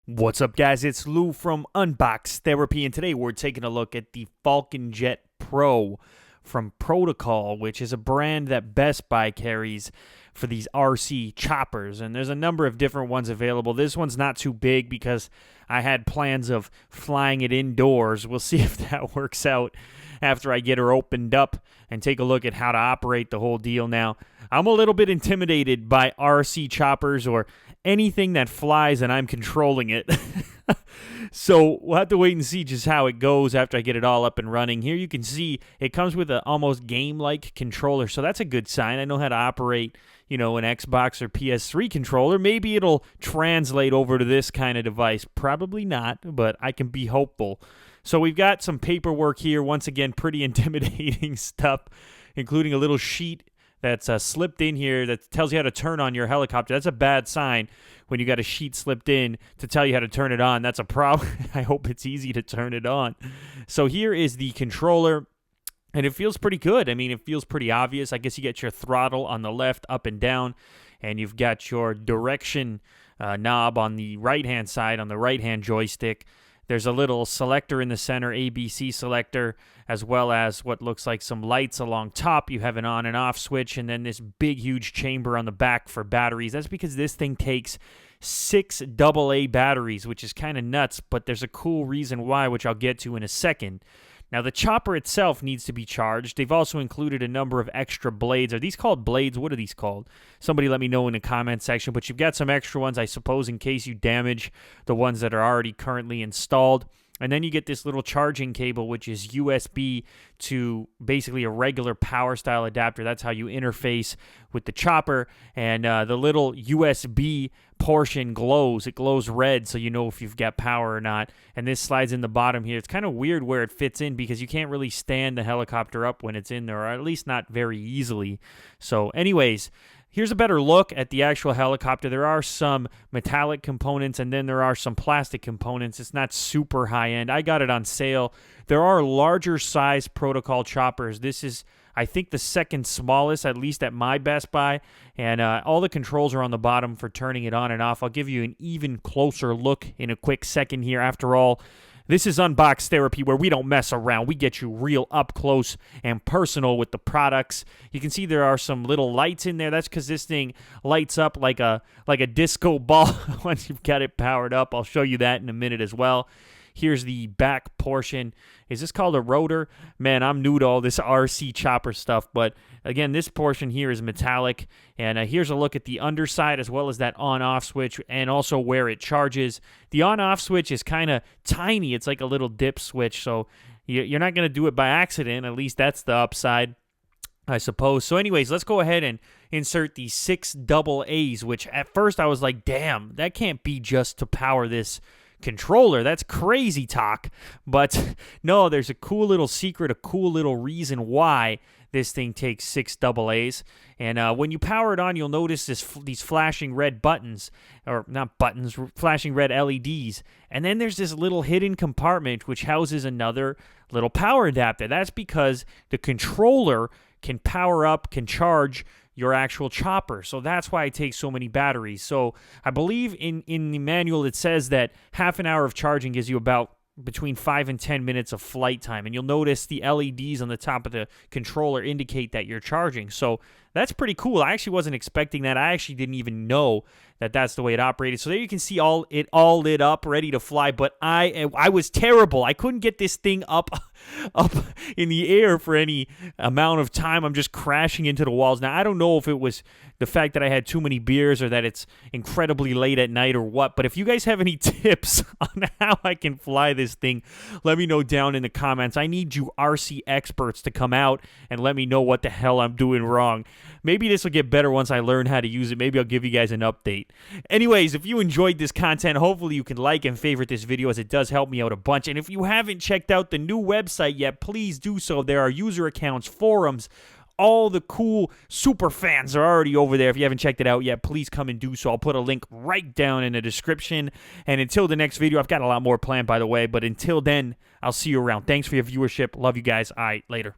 What's up, guys? It's Lou from Unbox Therapy, and today we're taking a look at the Falcon Jet Pro from Protocol, which is a brand that Best Buy carries for these RC choppers, and there's a number of different ones available. This one's not too big because I had plans of flying it indoors. We'll see if that works out after I get her opened up and take a look at how to operate the whole deal. Now, I'm a little bit intimidated by RC choppers or anything that flies and I'm controlling it. So we'll have to wait and see just how it goes after I get it all up and running. Here you can see it comes with an almost game-like controller, so that's a good sign. I know how to operate, an Xbox or PS3 controller. Maybe it'll translate over to this kind of device. Probably not, but I can be hopeful. So we've got some paperwork here. Once again, pretty intimidating stuff, including a little sheet that's slipped in here that tells you how to turn on your helicopter. That's a bad sign when you got a sheet slipped in to tell you how to turn it on. That's a problem. I hope it's easy to turn it on. So here is the controller, and it feels pretty good. I mean, it feels pretty obvious. I guess you get your throttle on the left, up and down, and you've got your direction knob on the right-hand side, on the right-hand joystick. There's a little selector in the center, ABC selector, as well as what looks like some lights along top. You have an on and off switch, and then this big, huge chamber on the back for batteries. That's because this thing takes 6 AA batteries, which is kind of nuts, but there's a cool reason why, which I'll get to in a second. Now, the chopper itself needs to be charged. They've also included a number of extra blades. Are these called blades? What are these called? Somebody let me know in the comment section. But you've got some extra ones, I suppose, in case you damage the ones that are already currently installed. And then you get this little charging cable, which is USB to basically a regular power style adapter. That's how you interface with the chopper. And the little USB portion glows. It glows red, so you know if you've got power or not. And this slides in the bottom here. It's kind of weird where it fits in because you can't really stand the helicopter up when it's in there, or at least not very easily. So anyways, here's a better look at the actual helicopter. There are some metallic components, and then there are some plastic components. It's not super high-end. I got it on sale. There are larger size Protocol choppers. This is, I think, the second smallest, at least at my Best Buy. And all the controls are on the bottom for turning it on and off. I'll give you an even closer look in a quick second here. After all, this is Unbox Therapy, where we don't mess around. We get you real up close and personal with the products. You can see there are some little lights in there. That's because this thing lights up like a disco ball once you've got it powered up. I'll show you that in a minute as well. Here's the back portion. Is this called a rotor? Man, I'm new to all this RC chopper stuff, but again, this portion here is metallic, and here's a look at the underside as well as that on-off switch and also where it charges. The on-off switch is kind of tiny. It's like a little dip switch, so you're not going to do it by accident. At least that's the upside, I suppose. So anyways, let's go ahead and insert the 6 AA's, which at first I was like, damn, that can't be just to power this controller. That's crazy talk. But no, there's a cool little secret, a cool little reason why this thing takes 6 AA's. And when you power it on, you'll notice these flashing red buttons, or not buttons, flashing red LEDs. And then there's this little hidden compartment which houses another little power adapter. That's because the controller can power up, can charge your actual chopper. So that's why it takes so many batteries. So I believe in the manual it says that half an hour of charging gives you about between 5 and 10 minutes of flight time. And you'll notice the LEDs on the top of the controller indicate that you're charging. So that's pretty cool. I actually wasn't expecting that. I actually didn't even know that that's the way it operated. So there you can see it all lit up, ready to fly. But I was terrible. I couldn't get this thing up in the air for any amount of time. I'm just crashing into the walls. Now, I don't know if it was the fact that I had too many beers or that it's incredibly late at night or what. But if you guys have any tips on how I can fly this thing, let me know down in the comments. I need you RC experts to come out and let me know what the hell I'm doing wrong. Maybe this will get better once I learn how to use it. Maybe I'll give you guys an update. Anyways, if you enjoyed this content, hopefully you can like and favorite this video, as it does help me out a bunch. And if you haven't checked out the new website yet, please do so. There are user accounts, forums, all the cool super fans are already over there. If you haven't checked it out yet, please come and do so. I'll put a link right down in the description. And until the next video, I've got a lot more planned, by the way. But until then, I'll see you around. Thanks for your viewership. Love you guys. All right, later.